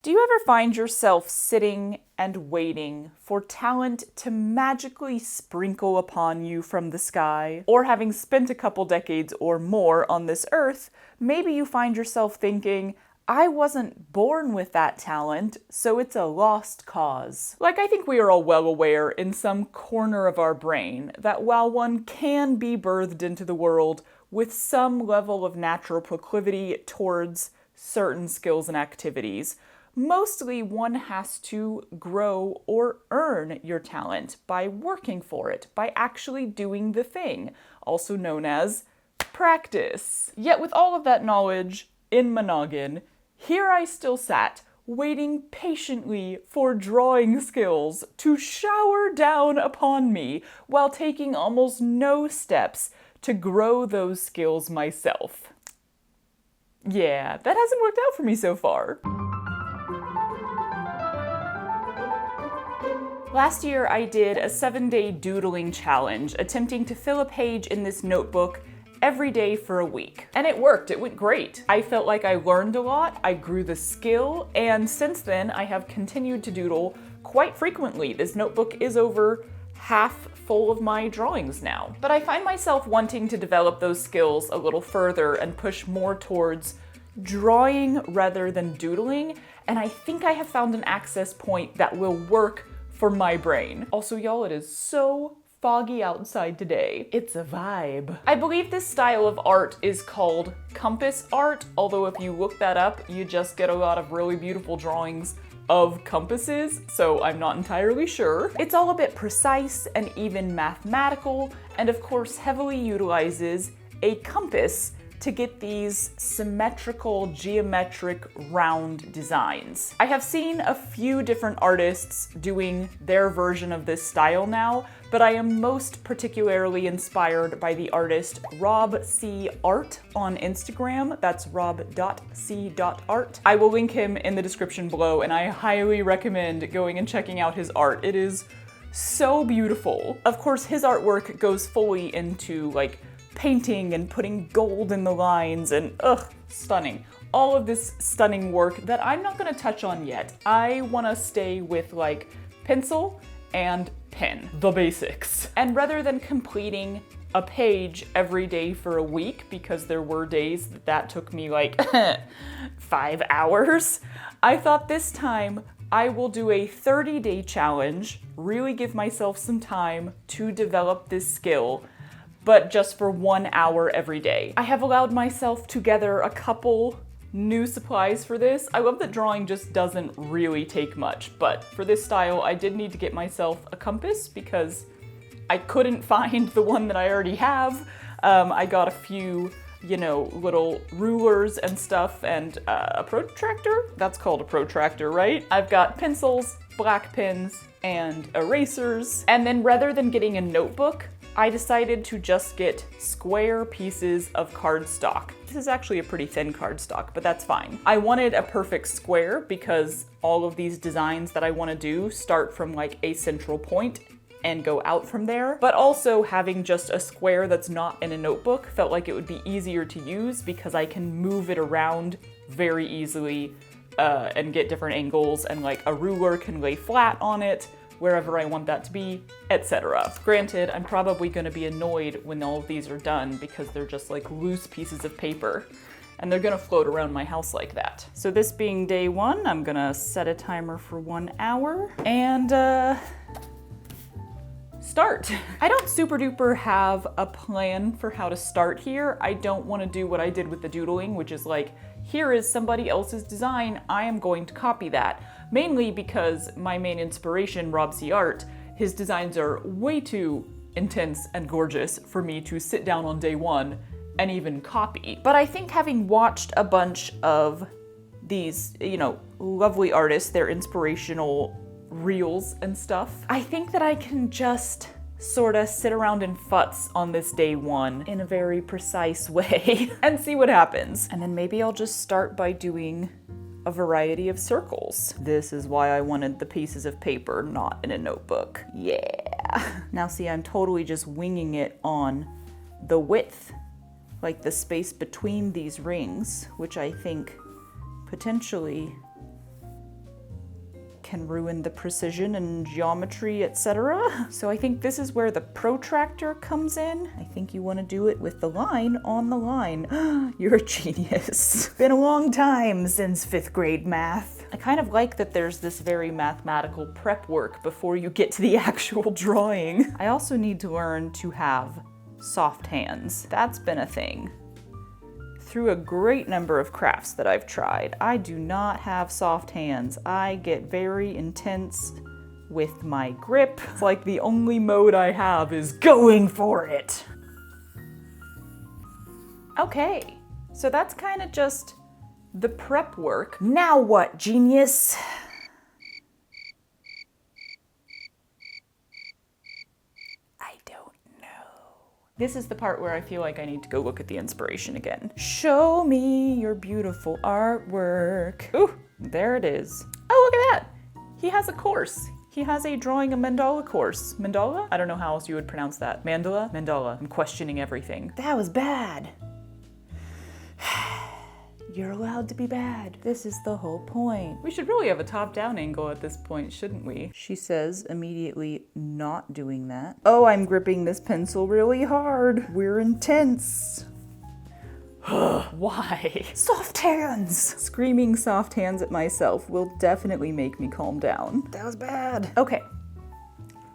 Do you ever find yourself sitting and waiting for talent to magically sprinkle upon you from the sky? Or having spent a couple decades or more on this earth, maybe you find yourself thinking, I wasn't born with that talent, so it's a lost cause. Like, I think we are all well aware in some corner of our brain that while one can be birthed into the world with some level of natural proclivity towards certain skills and activities, mostly one has to grow or earn your talent by working for it, by actually doing the thing, also known as practice. Yet with all of that knowledge in my noggin, here I still sat, waiting patiently for drawing skills to shower down upon me while taking almost no steps to grow those skills myself. Yeah, that hasn't worked out for me so far. Last year, I did a 7-day doodling challenge, attempting to fill a page in this notebook every day for a week. And it worked, it went great. I felt like I learned a lot, I grew the skill, and since then I have continued to doodle quite frequently. This notebook is over half full of my drawings now. But I find myself wanting to develop those skills a little further and push more towards drawing rather than doodling, and I think I have found an access point that will work for my brain. Also, y'all, it is so foggy outside today. It's a vibe. I believe this style of art is called compass art, although if you look that up, you just get a lot of really beautiful drawings of compasses, so I'm not entirely sure. It's all a bit precise and even mathematical, and of course heavily utilizes a compass to get these symmetrical, geometric, round designs. I have seen a few different artists doing their version of this style now, but I am most particularly inspired by the artist Rob C. Art on Instagram. That's rob.c.art. I will link him in the description below, and I highly recommend going and checking out his art. It is so beautiful. Of course, his artwork goes fully into like painting and putting gold in the lines and stunning. All of this stunning work that I'm not gonna touch on yet. I wanna stay with like pencil and pen, the basics. And rather than completing a page every day for a week, because there were days that took me like 5 hours, I thought this time I will do a 30-day challenge, really give myself some time to develop this skill, but just for 1 hour every day. I have allowed myself to gather a couple new supplies for this. I love that drawing just doesn't really take much, but for this style, I did need to get myself a compass because I couldn't find the one that I already have. I got a few, little rulers and stuff, and a protractor? That's called a protractor, right? I've got pencils, black pens, and erasers. And then rather than getting a notebook, I decided to just get square pieces of cardstock. This is actually a pretty thin cardstock, but that's fine. I wanted a perfect square because all of these designs that I want to do start from like a central point and go out from there. But also having just a square that's not in a notebook felt like it would be easier to use because I can move it around very easily and get different angles, and like a ruler can lay flat on it wherever I want that to be, etc. Granted, I'm probably gonna be annoyed when all of these are done because they're just like loose pieces of paper and they're gonna float around my house like that. So this being day 1, I'm gonna set a timer for 1 hour and start. I don't super duper have a plan for how to start here. I don't wanna do what I did with the doodling, which is like, here is somebody else's design, I am going to copy that. Mainly because my main inspiration, Rob C. Art, his designs are way too intense and gorgeous for me to sit down on day 1 and even copy. But I think having watched a bunch of these, lovely artists, their inspirational reels and stuff, I think that I can just sorta sit around and futz on this day 1 in a very precise way and see what happens. And then maybe I'll just start by doing a variety of circles. This is why I wanted the pieces of paper, not in a notebook. Yeah. Now see, I'm totally just winging it on the width, like the space between these rings, which I think potentially can ruin the precision and geometry, etc. So I think this is where the protractor comes in. I think you want to do it with the line on the line. You're a genius. Been a long time since 5th grade math. I kind of like that there's this very mathematical prep work before you get to the actual drawing. I also need to learn to have soft hands. That's been a thing. Through a great number of crafts that I've tried, I do not have soft hands. I get very intense with my grip. It's like the only mode I have is going for it. Okay, so that's kind of just the prep work. Now what, genius? This is the part where I feel like I need to go look at the inspiration again. Show me your beautiful artwork. Ooh, there it is. Oh, look at that. He has a course. He has a drawing a mandala course. Mandala? I don't know how else you would pronounce that. Mandala? Mandala. I'm questioning everything. That was bad. You're allowed to be bad. This is the whole point. We should really have a top-down angle at this point, shouldn't we? She says, immediately not doing that. Oh, I'm gripping this pencil really hard. We're intense. Why? Soft hands! Screaming soft hands at myself will definitely make me calm down. That was bad. Okay.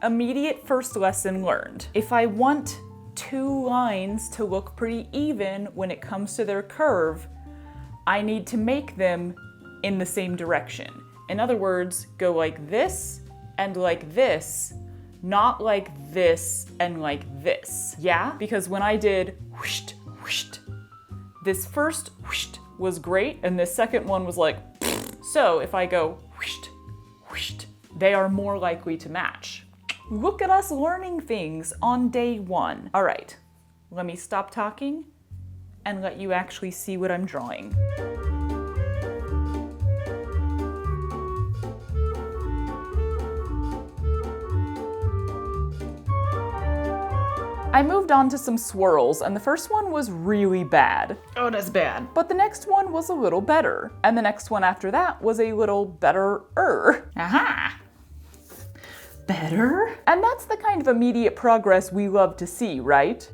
Immediate first lesson learned. If I want two lines to look pretty even when it comes to their curve, I need to make them in the same direction. In other words, go like this and like this, not like this and like this. Yeah? Because when I did whoosh, whoosh, this first whoosh was great and this second one was like, so if I go whoosh, whoosh, they are more likely to match. Look at us learning things on day one. All right, let me stop talking and let you actually see what I'm drawing. I moved on to some swirls, and the first one was really bad. Oh, that's bad. But the next one was a little better, and the next one after that was a little better-er. Aha! Better? And that's the kind of immediate progress we love to see, right?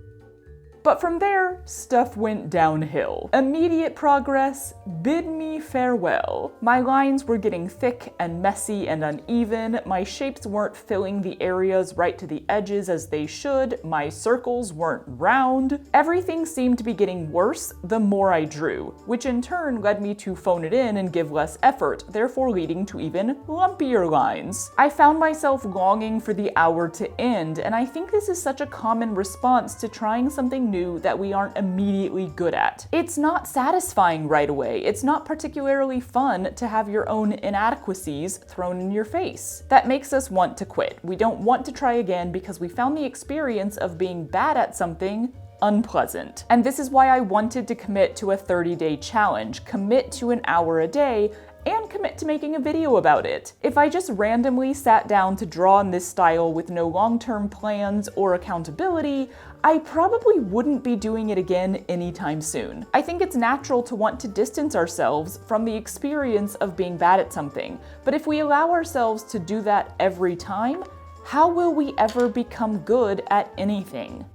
But from there, stuff went downhill. Immediate progress bid me farewell. My lines were getting thick and messy and uneven. My shapes weren't filling the areas right to the edges as they should. My circles weren't round. Everything seemed to be getting worse the more I drew, which in turn led me to phone it in and give less effort, therefore leading to even lumpier lines. I found myself longing for the hour to end, and I think this is such a common response to trying something new that we aren't immediately good at. It's not satisfying right away. It's not particularly fun to have your own inadequacies thrown in your face. That makes us want to quit. We don't want to try again because we found the experience of being bad at something unpleasant. And this is why I wanted to commit to a 30-day challenge, commit to an hour a day, and commit to making a video about it. If I just randomly sat down to draw in this style with no long-term plans or accountability, I probably wouldn't be doing it again anytime soon. I think it's natural to want to distance ourselves from the experience of being bad at something, but if we allow ourselves to do that every time, how will we ever become good at anything?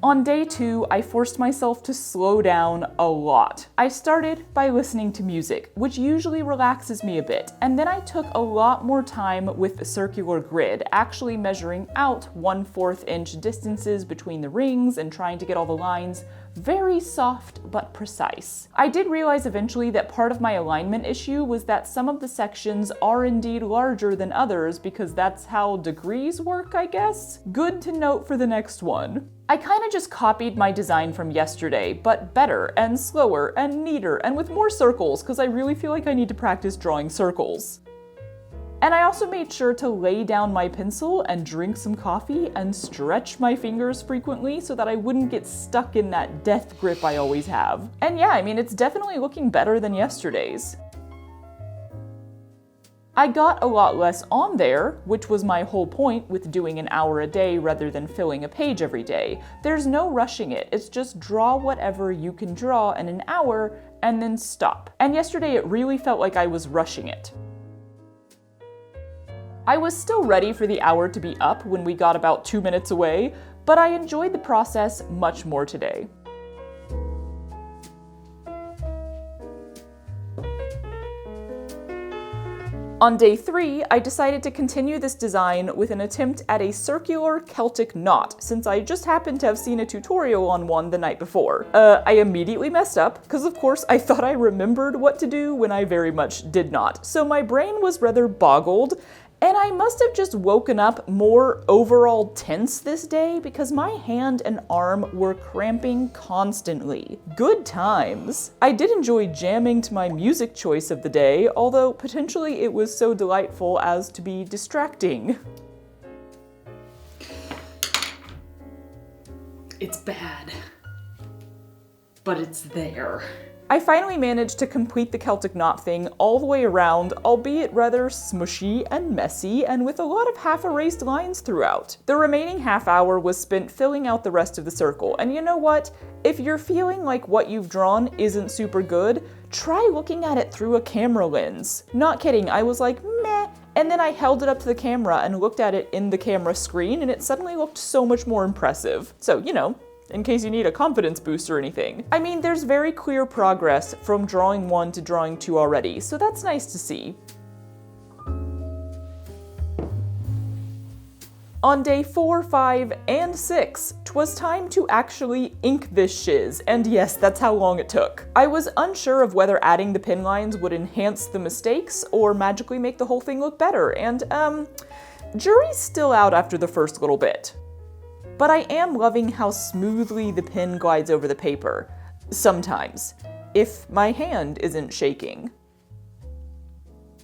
On day 2, I forced myself to slow down a lot. I started by listening to music, which usually relaxes me a bit, and then I took a lot more time with the circular grid, actually measuring out 1/4 inch distances between the rings and trying to get all the lines very soft but precise. I did realize eventually that part of my alignment issue was that some of the sections are indeed larger than others because that's how degrees work, I guess? Good to note for the next one. I kinda just copied my design from yesterday, but better and slower and neater and with more circles because I really feel like I need to practice drawing circles. And I also made sure to lay down my pencil and drink some coffee and stretch my fingers frequently so that I wouldn't get stuck in that death grip I always have. And yeah, I mean, it's definitely looking better than yesterday's. I got a lot less on there, which was my whole point with doing an hour a day rather than filling a page every day. There's no rushing it, it's just draw whatever you can draw in an hour and then stop. And yesterday it really felt like I was rushing it. I was still ready for the hour to be up when we got about 2 minutes away, but I enjoyed the process much more today. On day 3, I decided to continue this design with an attempt at a circular Celtic knot, since I just happened to have seen a tutorial on one the night before. I immediately messed up, because of course I thought I remembered what to do when I very much did not. So my brain was rather boggled, and I must have just woken up more overall tense this day because my hand and arm were cramping constantly. Good times. I did enjoy jamming to my music choice of the day, although potentially it was so delightful as to be distracting. It's bad, but it's there. I finally managed to complete the Celtic knot thing all the way around, albeit rather smushy and messy, and with a lot of half-erased lines throughout. The remaining half hour was spent filling out the rest of the circle, and you know what? If you're feeling like what you've drawn isn't super good, try looking at it through a camera lens. Not kidding, I was like, meh, and then I held it up to the camera and looked at it in the camera screen, and it suddenly looked so much more impressive. So, you know, in case you need a confidence boost or anything. I mean, there's very clear progress from drawing 1 to drawing 2 already, so that's nice to see. On day 4, 5, and 6, 'twas time to actually ink this shiz, and yes, that's how long it took. I was unsure of whether adding the pen lines would enhance the mistakes or magically make the whole thing look better, and jury's still out after the first little bit. But I am loving how smoothly the pen glides over the paper. Sometimes, if my hand isn't shaking.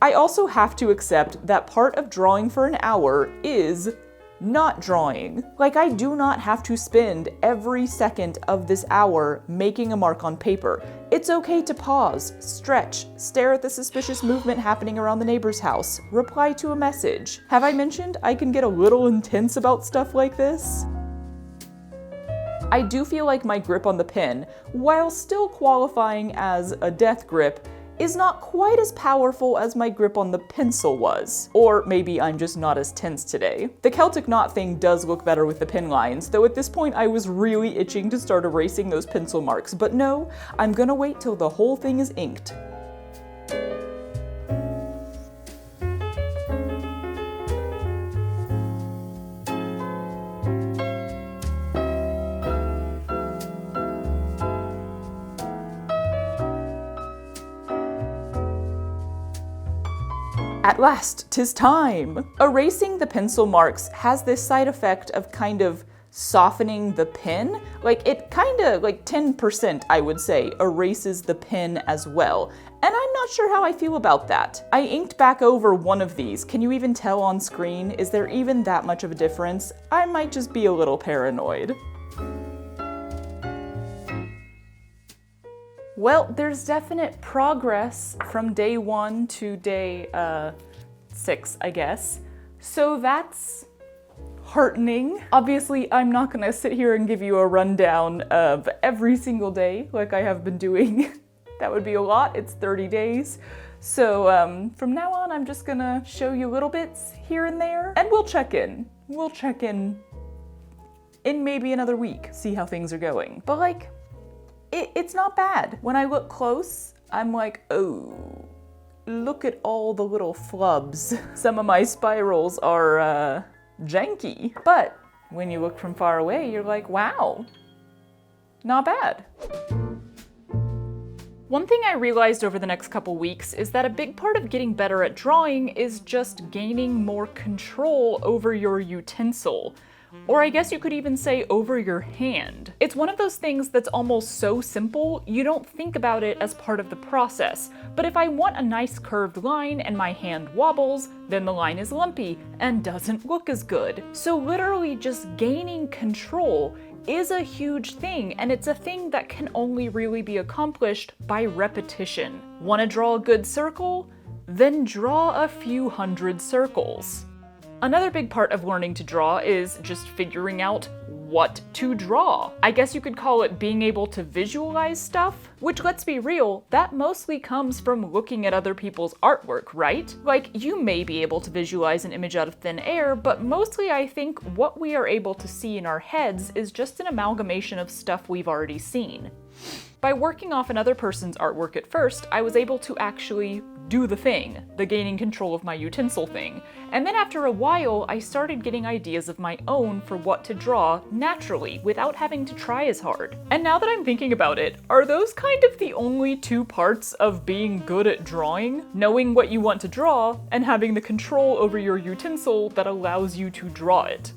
I also have to accept that part of drawing for an hour is not drawing. Like, I do not have to spend every second of this hour making a mark on paper. It's okay to pause, stretch, stare at the suspicious movement happening around the neighbor's house, reply to a message. Have I mentioned I can get a little intense about stuff like this? I do feel like my grip on the pen, while still qualifying as a death grip, is not quite as powerful as my grip on the pencil was. Or maybe I'm just not as tense today. The Celtic knot thing does look better with the pen lines, though at this point I was really itching to start erasing those pencil marks, but no, I'm gonna wait till the whole thing is inked. At last, 'tis time! Erasing the pencil marks has this side effect of kind of softening the pen. Like, it kinda, like 10%, I would say, erases the pen as well. And I'm not sure how I feel about that. I inked back over one of these. Can you even tell on screen? Is there even that much of a difference? I might just be a little paranoid. Well, there's definite progress from day 1 to day 6, I guess. So that's heartening. Obviously, I'm not gonna sit here and give you a rundown of every single day like I have been doing. That would be a lot. It's 30 days. So from now on, I'm just gonna show you little bits here and there, and we'll check in. We'll check in maybe another week, see how things are going. But like, it's not bad. When I look close, I'm like, oh, look at all the little flubs. Some of my spirals are janky. But when you look from far away, you're like, wow, not bad. One thing I realized over the next couple weeks is that a big part of getting better at drawing is just gaining more control over your utensil. Or I guess you could even say over your hand. It's one of those things that's almost so simple, you don't think about it as part of the process. But if I want a nice curved line and my hand wobbles, then the line is lumpy and doesn't look as good. So literally just gaining control is a huge thing, and it's a thing that can only really be accomplished by repetition. Want to draw a good circle? then draw a few hundred circles. Another big part of learning to draw is just figuring out what to draw. I guess you could call it being able to visualize stuff, which, let's be real, that mostly comes from looking at other people's artwork, right? Like, you may be able to visualize an image out of thin air, but mostly I think what we are able to see in our heads is just an amalgamation of stuff we've already seen. By working off another person's artwork at first, I was able to actually do the thing, the gaining control of my utensil thing. And then after a while, I started getting ideas of my own for what to draw naturally, without having to try as hard. And now that I'm thinking about it, are those kind of the only two parts of being good at drawing? Knowing what you want to draw, and having the control over your utensil that allows you to draw it.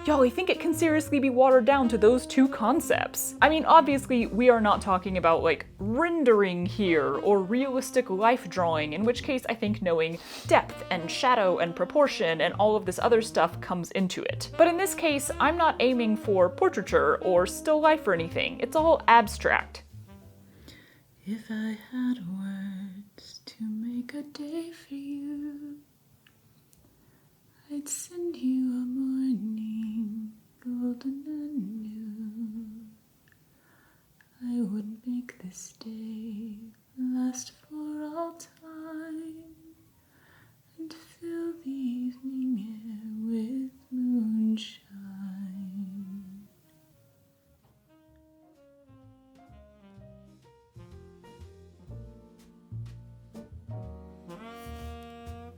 Y'all, I think it can seriously be watered down to those two concepts. I mean, obviously, we are not talking about, like, rendering here, or realistic life drawing, in which case I think knowing depth and shadow and proportion and all of this other stuff comes into it. But in this case, I'm not aiming for portraiture or still life or anything. It's all abstract. If I had words to make a day for you, I'd send you a morning golden and new. I would make this day last for all time and fill the evening air with moonshine.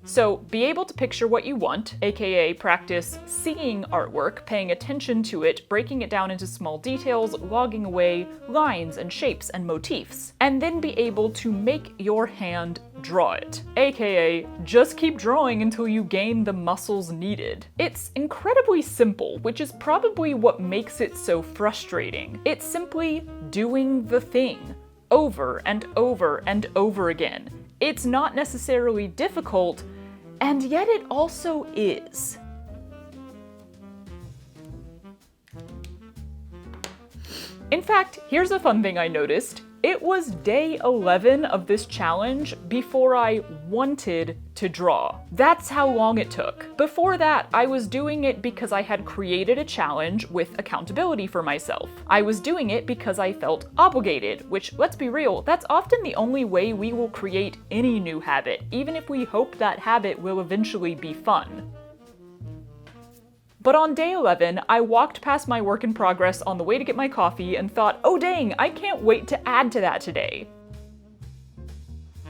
So be able to picture what you want, aka practice seeing artwork, paying attention to it, breaking it down into small details, logging away lines and shapes and motifs, and then be able to make your hand draw it, aka just keep drawing until you gain the muscles needed. It's incredibly simple, which is probably what makes it so frustrating. It's simply doing the thing over and over and over again. It's not necessarily difficult, and yet it also is. In fact, here's a fun thing I noticed. It was day 11 of this challenge before I wanted to draw. That's how long it took. Before that, I was doing it because I had created a challenge with accountability for myself. I was doing it because I felt obligated, which, let's be real, that's often the only way we will create any new habit, even if we hope that habit will eventually be fun. But on day 11, I walked past my work in progress on the way to get my coffee and thought, oh dang, I can't wait to add to that today.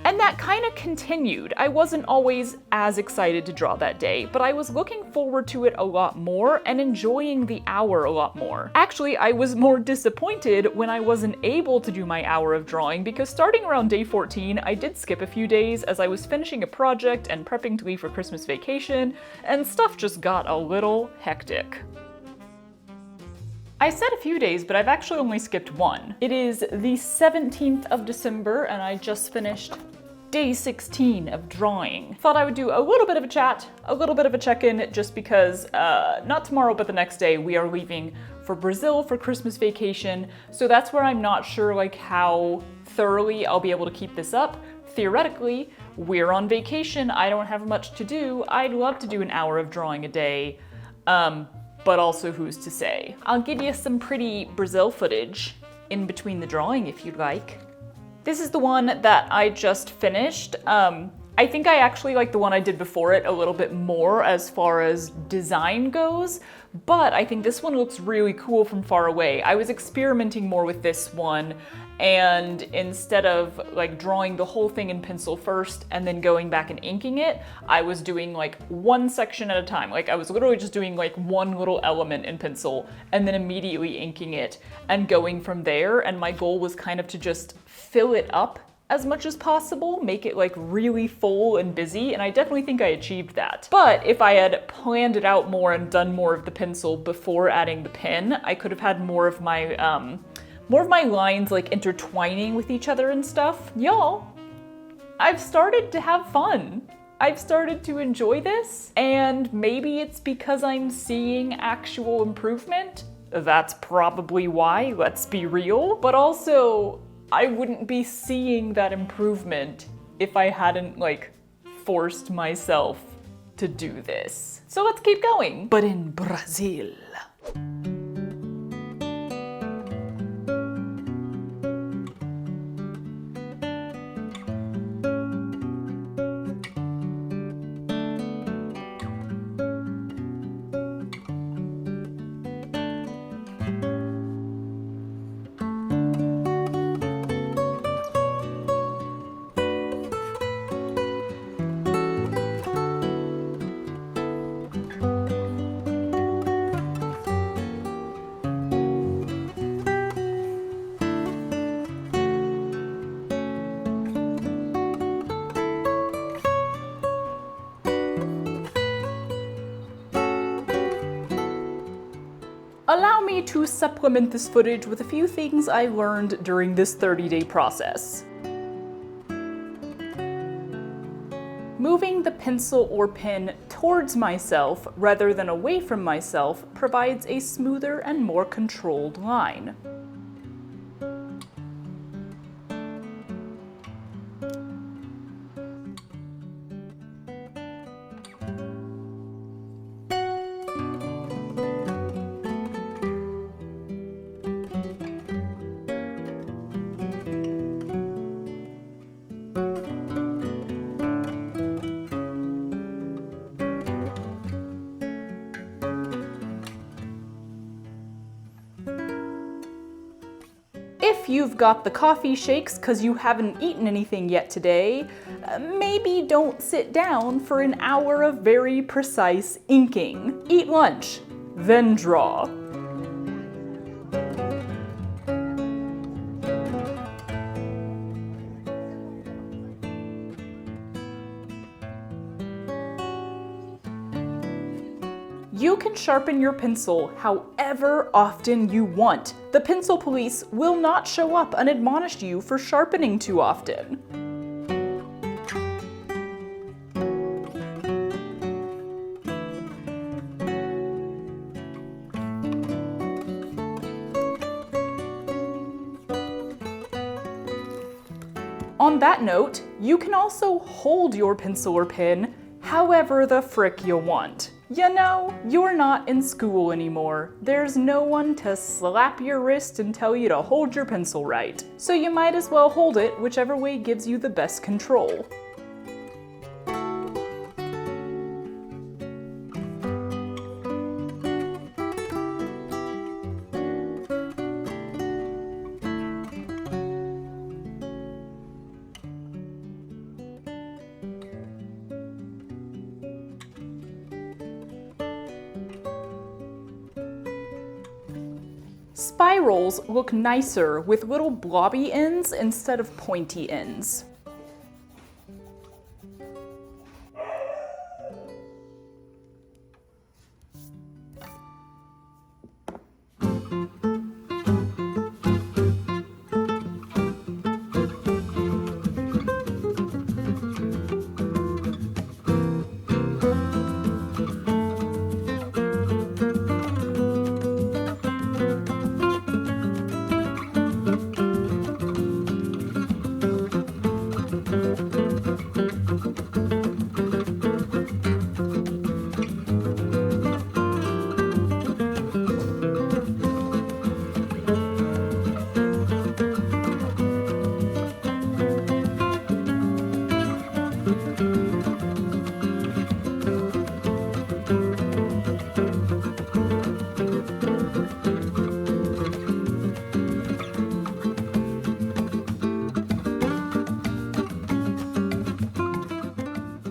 And that kind of continued. I wasn't always as excited to draw that day, but I was looking forward to it a lot more and enjoying the hour a lot more. Actually, I was more disappointed when I wasn't able to do my hour of drawing because starting around day 14, I did skip a few days as I was finishing a project and prepping to leave for Christmas vacation, and stuff just got a little hectic. I said a few days, but I've actually only skipped one. It is the 17th of December, and I just finished day 16 of drawing. Thought I would do a little bit of a chat, a little bit of a check-in, just because not tomorrow, but the next day, we are leaving for Brazil for Christmas vacation. So that's where I'm not sure like how thoroughly I'll be able to keep this up. Theoretically, we're on vacation, I don't have much to do. I'd love to do an hour of drawing a day. But also who's to say. I'll give you some pretty Brazil footage in between the drawing if you'd like. This is the one that I just finished. I think I actually like the one I did before it a little bit more as far as design goes, but I think this one looks really cool from far away. I was experimenting more with this one, and instead of like drawing the whole thing in pencil first and then going back and inking it, I was doing like one section at a time. Like I was literally just doing like one little element in pencil and then immediately inking it and going from there. And my goal was kind of to just fill it up as much as possible, make it like really full and busy, and I definitely think I achieved that. But if I had planned it out more and done more of the pencil before adding the pen, I could have had more of my lines like intertwining with each other and stuff. Y'all, I've started to have fun. I've started to enjoy this, and maybe it's because I'm seeing actual improvement. That's probably why, let's be real. But also, I wouldn't be seeing that improvement if I hadn't like forced myself to do this. So let's keep going. But in Brazil. Allow me to supplement this footage with a few things I learned during this 30-day process. Moving the pencil or pen towards myself rather than away from myself provides a smoother and more controlled line. If you've got the coffee shakes because you haven't eaten anything yet today, maybe don't sit down for an hour of very precise inking. Eat lunch, then draw. You can sharpen your pencil however often you want. The pencil police will not show up and admonish you for sharpening too often. On that note, you can also hold your pencil or pen however the frick you want. You know, you're not in school anymore. There's no one to slap your wrist and tell you to hold your pencil right. So you might as well hold it whichever way gives you the best control. Spirals look nicer with little blobby ends instead of pointy ends.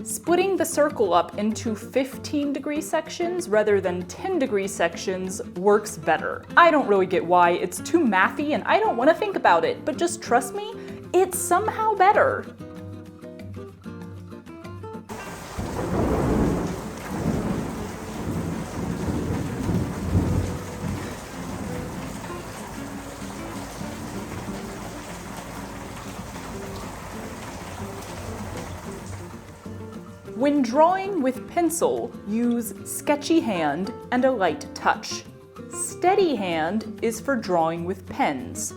Splitting the circle up into 15-degree sections rather than 10-degree sections works better. I don't really get why, it's too mathy and I don't want to think about it, but just trust me, it's somehow better. When drawing with pencil, use sketchy hand and a light touch. Steady hand is for drawing with pens.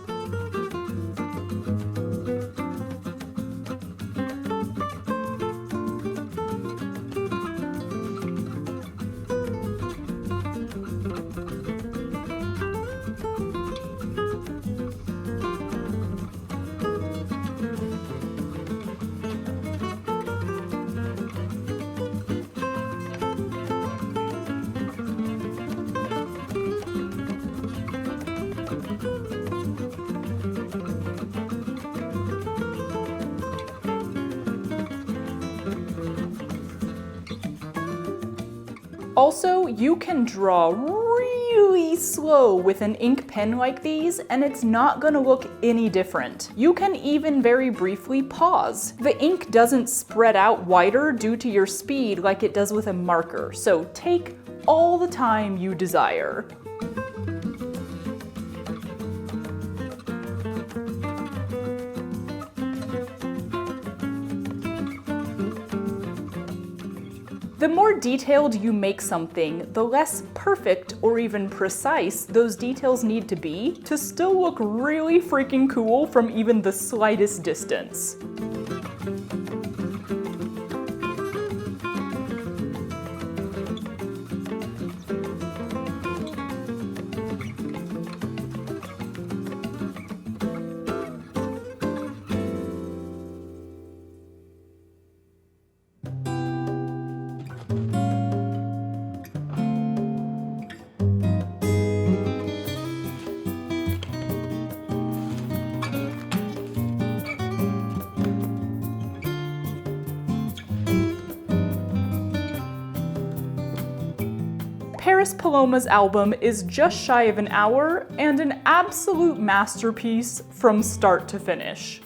Also, you can draw really slow with an ink pen like these, and it's not gonna look any different. You can even very briefly pause. The ink doesn't spread out wider due to your speed like it does with a marker, so take all the time you desire. The more detailed you make something, the less perfect or even precise those details need to be to still look really freaking cool from even the slightest distance. Paris Paloma's album is just shy of an hour and an absolute masterpiece from start to finish.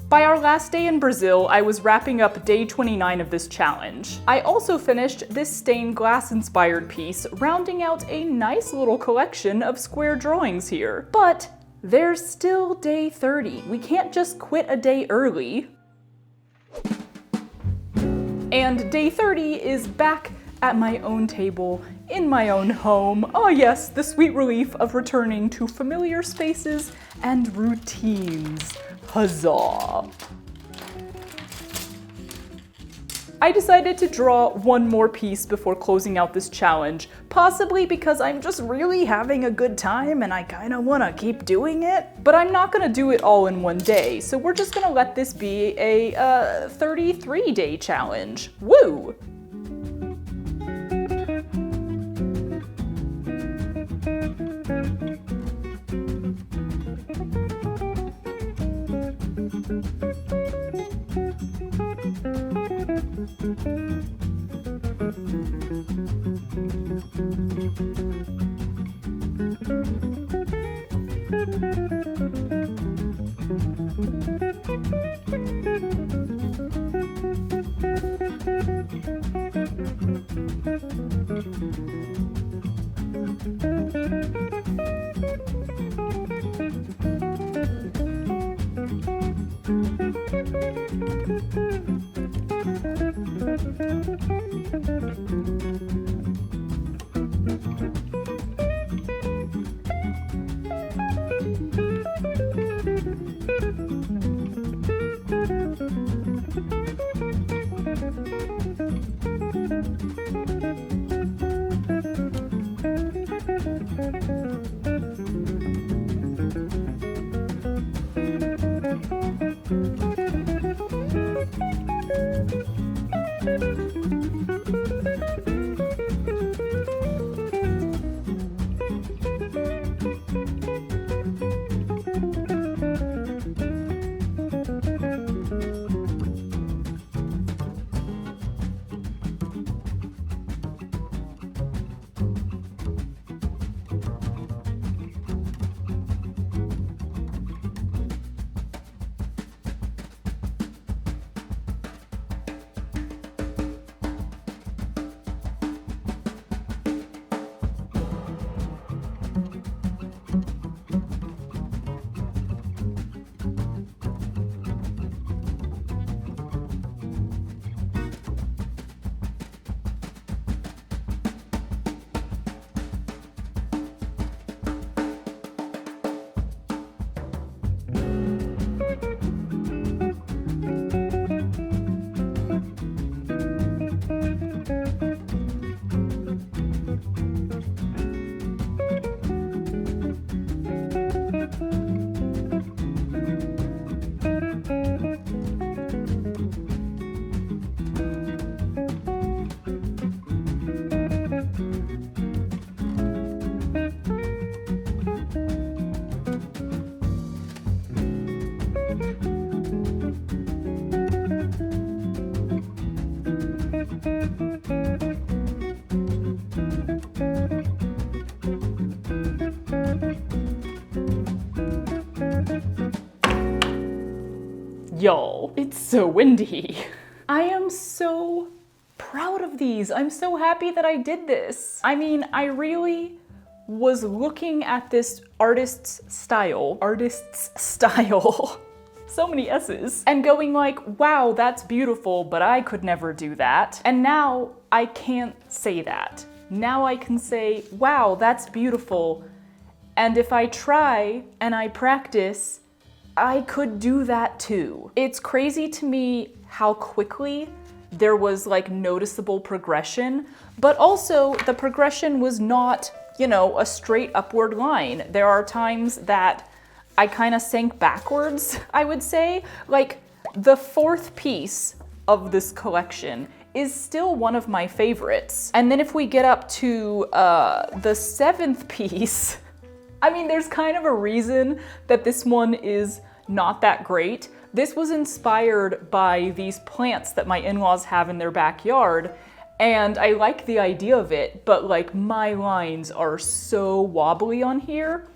By our last day in Brazil, I was wrapping up day 29 of this challenge. I also finished this stained glass inspired piece, rounding out a nice little collection of square drawings here. But there's still day 30. We can't just quit a day early. And day 30 is back at my own table, in my own home. Oh yes, the sweet relief of returning to familiar spaces and routines. Huzzah! I decided to draw one more piece before closing out this challenge, possibly because I'm just really having a good time and I kinda wanna keep doing it. But I'm not gonna do it all in one day, so we're just gonna let this be a 33-day challenge. Woo! Y'all, it's so windy. I am so proud of these. I'm so happy that I did this. I mean, I really was looking at this artist's style, so many S's, and going like, wow, that's beautiful, but I could never do that. And now I can't say that. Now I can say, wow, that's beautiful. And if I try and I practice, I could do that too. It's crazy to me how quickly there was like noticeable progression, but also the progression was not, you know, a straight upward line. There are times that I kind of sank backwards, I would say. Like the fourth piece of this collection is still one of my favorites. And then if we get up to the seventh piece, I mean, there's kind of a reason that this one is not that great. This was inspired by these plants that my in-laws have in their backyard, and I like the idea of it, but like my lines are so wobbly on here.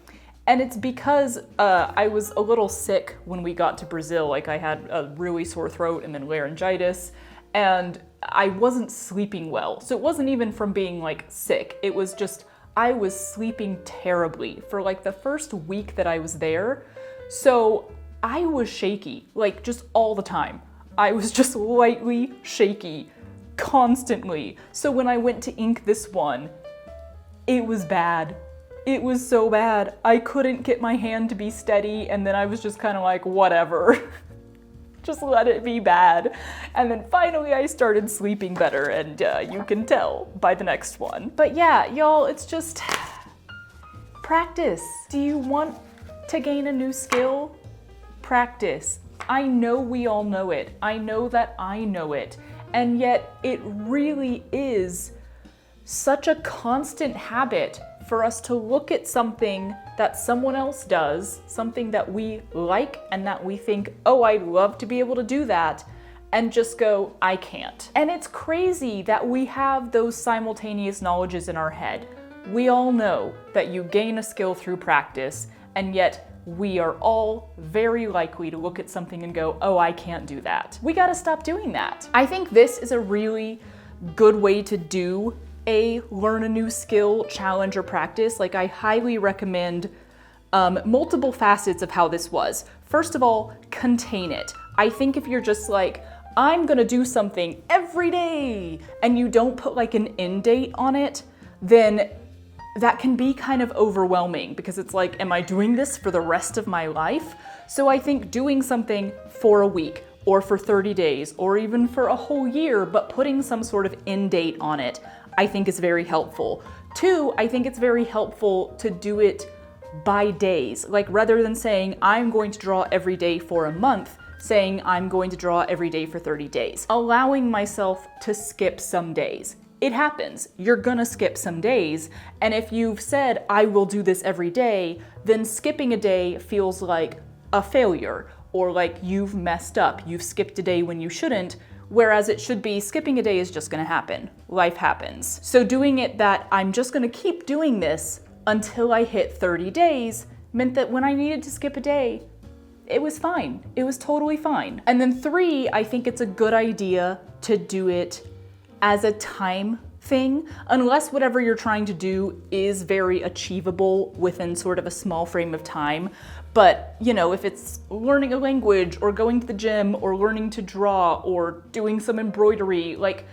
And it's because I was a little sick when we got to Brazil. Like I had a really sore throat and then laryngitis, and I wasn't sleeping well. So it wasn't even from being like sick. It was just, I was sleeping terribly for like the first week that I was there. So I was shaky, like just all the time. I was just lightly shaky, constantly. So when I went to ink this one, it was bad. It was so bad. I couldn't get my hand to be steady, and then I was just kind of like, whatever. Just let it be bad. And then finally I started sleeping better, and you can tell by the next one. But yeah, y'all, it's just practice. Do you want to gain a new skill? Practice. I know we all know it. I know that I know it. And yet it really is such a constant habit for us to look at something that someone else does, something that we like and that we think, oh, I'd love to be able to do that, and just go, I can't. And it's crazy that we have those simultaneous knowledges in our head. We all know that you gain a skill through practice, and yet we are all very likely to look at something and go, oh, I can't do that. We gotta stop doing that. I think this is a really good way to do a learn a new skill, challenge, or practice. Like I highly recommend multiple facets of how this was. First of all, contain it. I think if you're just like, I'm gonna do something every day, and you don't put like an end date on it, then that can be kind of overwhelming because it's like, am I doing this for the rest of my life? So I think doing something for a week or for 30 days or even for a whole year, but putting some sort of end date on it, I think is very helpful. Two, I think it's very helpful to do it by days. Like rather than saying, I'm going to draw every day for a month, saying I'm going to draw every day for 30 days. Allowing myself to skip some days. It happens. You're gonna skip some days. And if you've said, I will do this every day, then skipping a day feels like a failure or like you've messed up. You've skipped a day when you shouldn't. Whereas it should be skipping a day is just gonna happen. Life happens. So doing it that I'm just gonna keep doing this until I hit 30 days meant that when I needed to skip a day, it was fine. It was totally fine. And then three, I think it's a good idea to do it as a time thing, unless whatever you're trying to do is very achievable within sort of a small frame of time. But, you know, if it's learning a language or going to the gym or learning to draw or doing some embroidery, like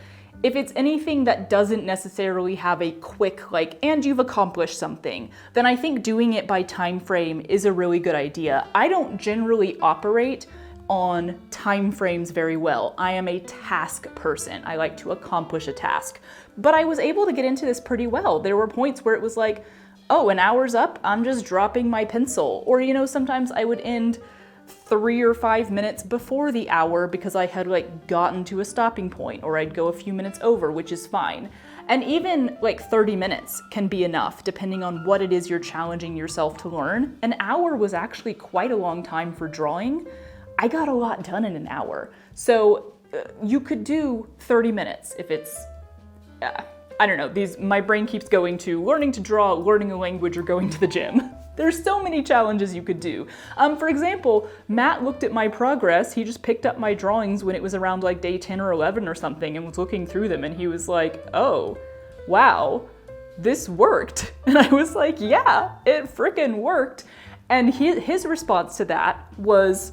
if it's anything that doesn't necessarily have a quick, like, and you've accomplished something, then I think doing it by time frame is a really good idea. I don't generally operate on time frames very well. I am a task person. I like to accomplish a task. But I was able to get into this pretty well. There were points where it was like, oh, an hour's up, I'm just dropping my pencil. Or, you know, sometimes I would end 3 or 5 minutes before the hour because I had like gotten to a stopping point, or I'd go a few minutes over, which is fine. And even like 30 minutes can be enough depending on what it is you're challenging yourself to learn. An hour was actually quite a long time for drawing. I got a lot done in an hour. So you could do 30 minutes if it's, I don't know, my brain keeps going to learning to draw, learning a language, or going to the gym. There's so many challenges you could do. For example, Matt looked at my progress. He just picked up my drawings when it was around like day 10 or 11 or something and was looking through them, and he was like, oh, wow, this worked. And I was like, yeah, it frickin' worked. And his response to that was,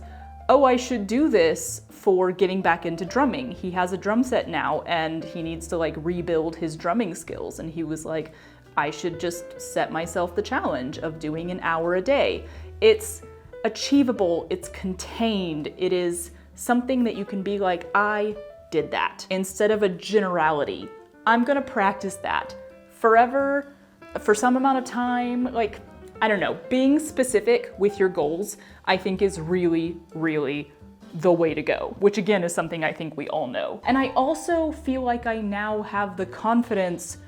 oh, I should do this for getting back into drumming. He has a drum set now and he needs to like rebuild his drumming skills. And he was like, I should just set myself the challenge of doing an hour a day. It's achievable, it's contained, it is something that you can be like, I did that. Instead of a generality, I'm gonna practice that forever, for some amount of time. Like, I don't know, being specific with your goals, I think is really, really the way to go, which again is something I think we all know. And I also feel like I now have the confidence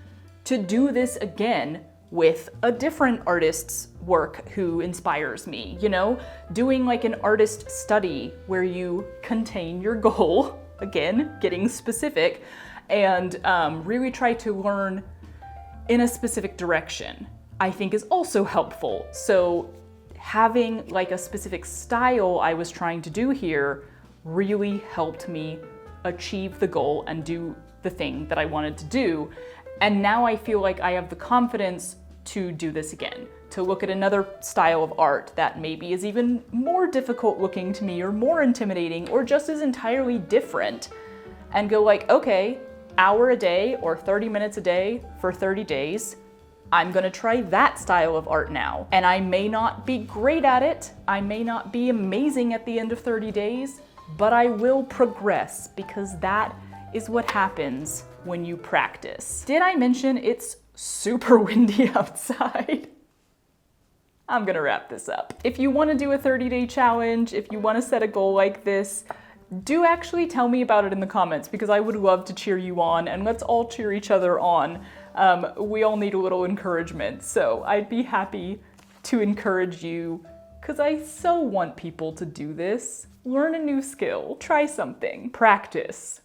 to do this again with a different artist's work who inspires me, you know? Doing like an artist study where you contain your goal, again, getting specific, and really try to learn in a specific direction, I think is also helpful. So having like a specific style I was trying to do here really helped me achieve the goal and do the thing that I wanted to do. And now I feel like I have the confidence to do this again, to look at another style of art that maybe is even more difficult looking to me or more intimidating or just is entirely different, and go like, okay, hour a day or 30 minutes a day for 30 days, I'm gonna try that style of art now. And I may not be great at it, I may not be amazing at the end of 30 days, but I will progress, because that is what happens when you practice. Did I mention it's super windy outside? I'm gonna wrap this up. If you wanna do a 30-day challenge, if you wanna set a goal like this, do actually tell me about it in the comments, because I would love to cheer you on, and let's all cheer each other on. We all need a little encouragement, so I'd be happy to encourage you, because I so want people to do this. Learn a new skill, try something, practice.